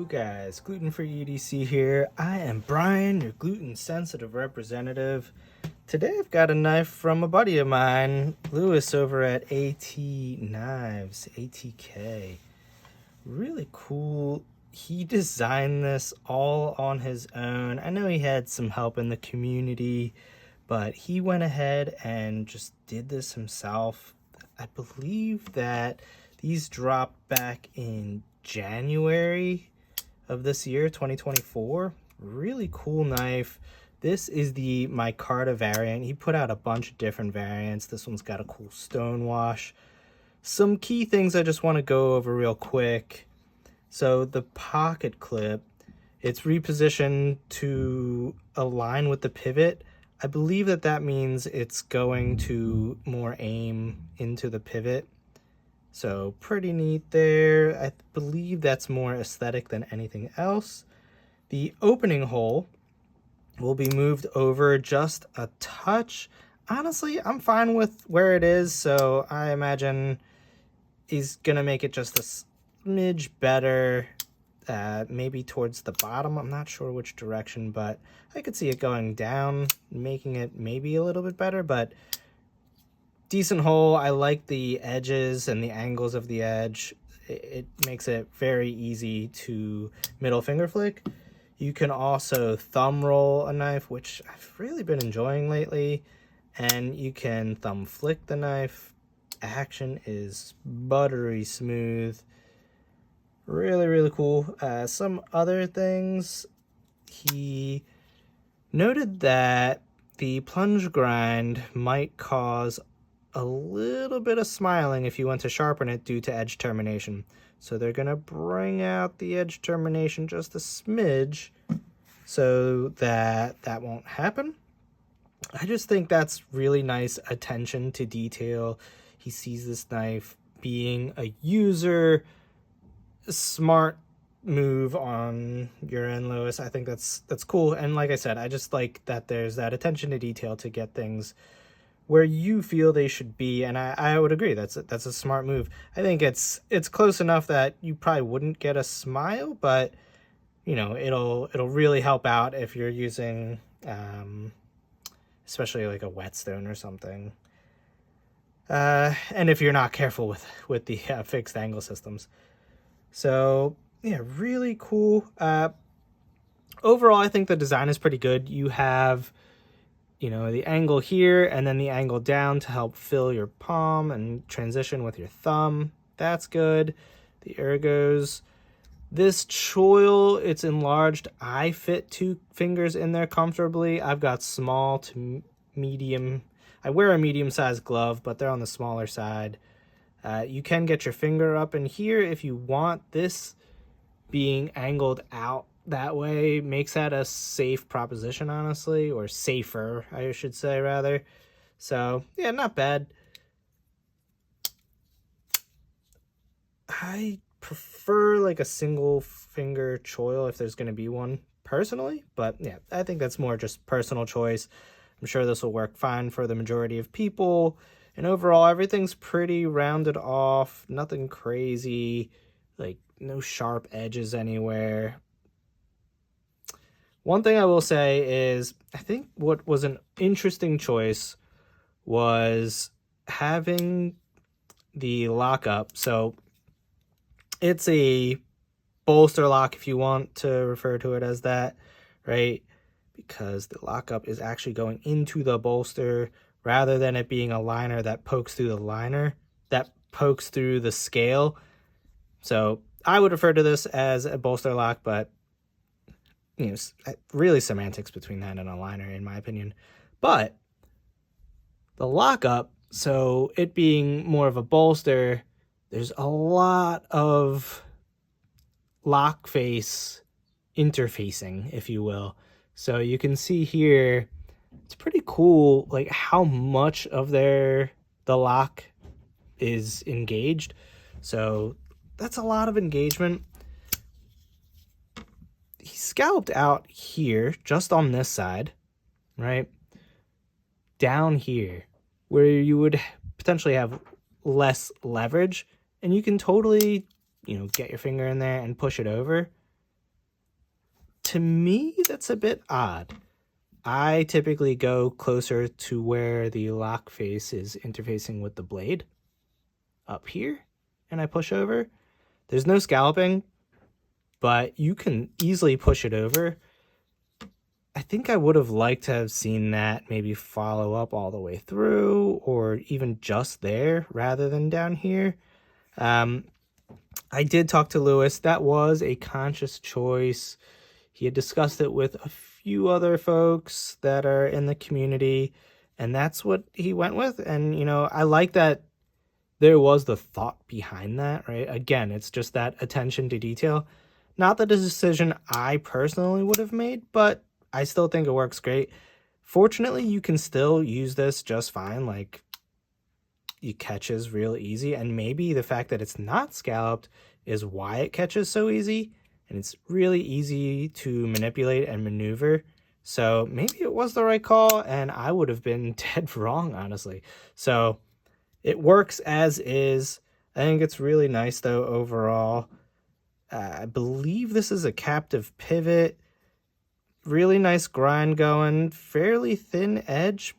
guys, Gluten-Free EDC here. I am Brian, your gluten-sensitive representative. Today I've got a knife from a buddy of mine, Lewis, over at A.T.knives, ATK. Really cool. He designed this all on his own. I know he had some help in the community, but he went ahead and just did this himself. I believe that these dropped back in January of this year, 2024. Really cool knife. This is the micarta variant. He put out a bunch of different variants. This one's got a cool stone wash. Some key things I just want to go over real quick. So the pocket clip, it's repositioned to align with the pivot. I believe that means it's going to more aim into the pivot. So pretty neat there. I believe that's more aesthetic than anything else. The opening hole will be moved over just a touch. Honestly, I'm fine with where it is, so I imagine he's gonna make it just a smidge better, maybe towards the bottom. I'm not sure which direction, but I could see it going down, making it maybe a little bit better, but decent hole. I like the edges and the angles of the edge. It makes it very easy to middle finger flick. You can also thumb roll a knife, which I've really been enjoying lately, and you can thumb flick the knife. Action is buttery smooth. Really cool. Some other things, he noted that the plunge grind might cause a little bit of smiling if you want to sharpen it due to edge termination. So they're going to bring out the edge termination just a smidge so that won't happen. I just think that's really nice attention to detail. He sees this knife being a user. Smart move on your end, Lewis. I think that's cool. And like I said, I just like that there's that attention to detail to get things where you feel they should be, and I would agree that's a smart move. I think it's close enough that you probably wouldn't get a smile, but you know, it'll really help out if you're using especially like a whetstone or something, and if you're not careful with the fixed angle systems. So yeah, really cool. Overall, I think the design is pretty good. You have, you know, the angle here and then the angle down to help fill your palm and transition with your thumb. That's good. The ergos. This choil, it's enlarged. I fit 2 fingers in there comfortably. I've got small to medium. I wear a medium-sized glove, but they're on the smaller side. You can get your finger up in here if you want. This being angled out that way makes that a safe proposition, honestly, or safer, I should say, rather. So yeah, not bad. I prefer like a single finger choil if there's going to be one personally, but yeah, I think that's more just personal choice. I'm sure this will work fine for the majority of people, and overall everything's pretty rounded off, nothing crazy, like no sharp edges anywhere. One thing I will say is, I think what was an interesting choice was having the lockup. So it's a bolster lock, if you want to refer to it as that, right? Because the lockup is actually going into the bolster rather than it being a liner that pokes through the liner, that pokes through the scale. So I would refer to this as a bolster lock, but you know, really semantics between that and a liner, in my opinion. But the lockup, so it being more of a bolster, there's a lot of lock face interfacing, if you will. So you can see here, it's pretty cool, like how much of the lock is engaged. So that's a lot of engagement. He scalloped out here, just on this side, right? Down here, where you would potentially have less leverage, and you can totally, you know, get your finger in there and push it over. to me, that's a bit odd. I typically go closer to where the lock face is interfacing with the blade, up here, and I push over. There's no scalloping, but you can easily push it over. I think I would have liked to have seen that maybe follow up all the way through, or even just there rather than down here. I did talk to Lewis. That was a conscious choice. He had discussed it with a few other folks that are in the community, and that's what he went with. And, you know, I like that there was the thought behind that, right? Again, it's just that attention to detail. Not that a decision I personally would have made, but I still think it works great. Fortunately, you can still use this just fine. Like, it catches real easy, and maybe the fact that it's not scalloped is why it catches so easy, and it's really easy to manipulate and maneuver. So maybe it was the right call, and I would have been dead wrong, honestly. So it works as is. I think it's really nice, though, overall. I believe this is a captive pivot. Really nice grind going. Fairly thin edge.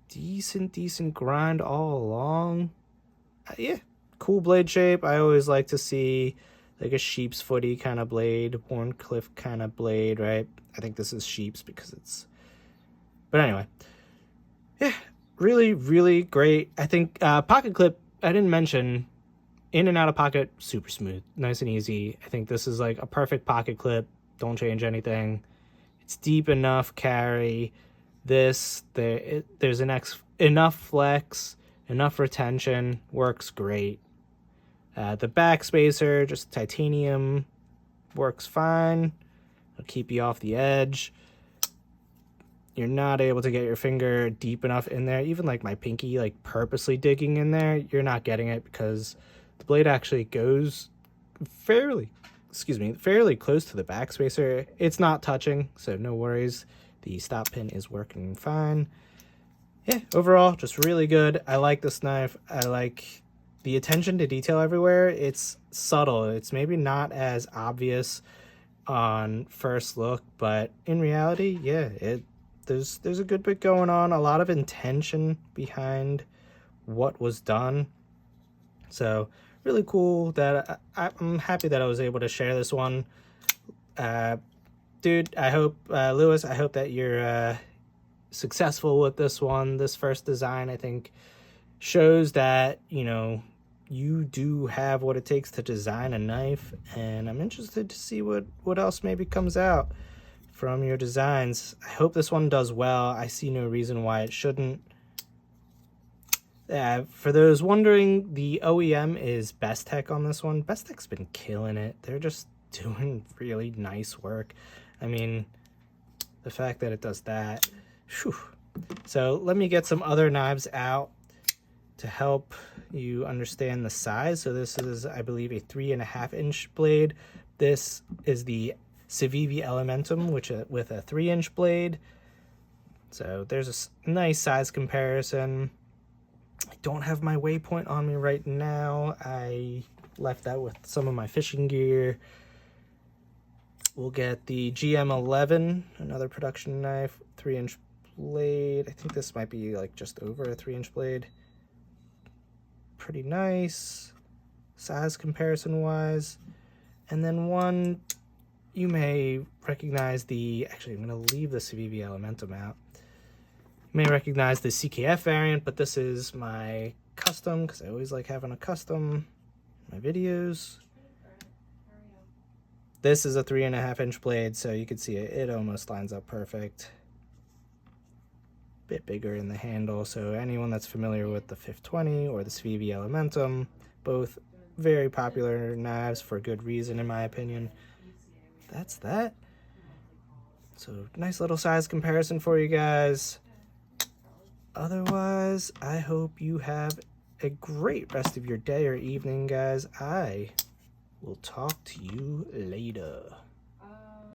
Decent grind all along. Yeah, cool blade shape. I always like to see like a sheep's footy kind of blade, Warncliffe kind of blade, right? I think this is sheep's because it's... But anyway. Yeah, really great. I think pocket clip, I didn't mention, in and out of pocket, super smooth, nice and easy. I think this is like a perfect pocket clip. Don't change anything. It's deep enough carry. There's enough flex, enough retention, works great. The back spacer, just titanium, works fine. It'll keep you off the edge. You're not able to get your finger deep enough in there. Even like my pinky, like purposely digging in there, you're not getting it because the blade actually goes fairly close to the back spacer. It's not touching, so no worries. The stop pin is working fine. Yeah, overall, just really good. I like this knife. I like the attention to detail everywhere. It's subtle. It's maybe not as obvious on first look, but in reality, yeah, there's a good bit going on. A lot of intention behind what was done. So really cool that I'm happy that I was able to share this one. Dude, I hope, Lewis, I hope that you're successful with this one. This first design, I think, shows that, you know, you do have what it takes to design a knife, and I'm interested to see what else maybe comes out from your designs. I hope this one does well. I see no reason why it shouldn't. For those wondering, the OEM is Bestech on this one. Bestech's been killing it. They're just doing really nice work. I mean, the fact that it does that. Whew. So let me get some other knives out to help you understand the size. So this is, I believe, a 3.5-inch blade. This is the Civivi Elementum, which with a 3-inch blade. So there's a nice size comparison. I don't have my waypoint on me right now. I left that with some of my fishing gear. We'll get the GM11, another production knife, 3-inch blade. I think this might be like just over a 3-inch blade. Pretty nice size comparison wise. And then one you may recognize actually I'm going to leave the Civivi Elementum out. You may recognize the CKF variant, but this is my custom because I always like having a custom in my videos. This is a 3.5-inch blade, so you can see it almost lines up perfect. Bit bigger in the handle, so anyone that's familiar with the 520 or the Civivi Elementum, both very popular knives for good reason in my opinion. That's that. So nice little size comparison for you guys. Otherwise, I hope you have a great rest of your day or evening, guys. I will talk to you later.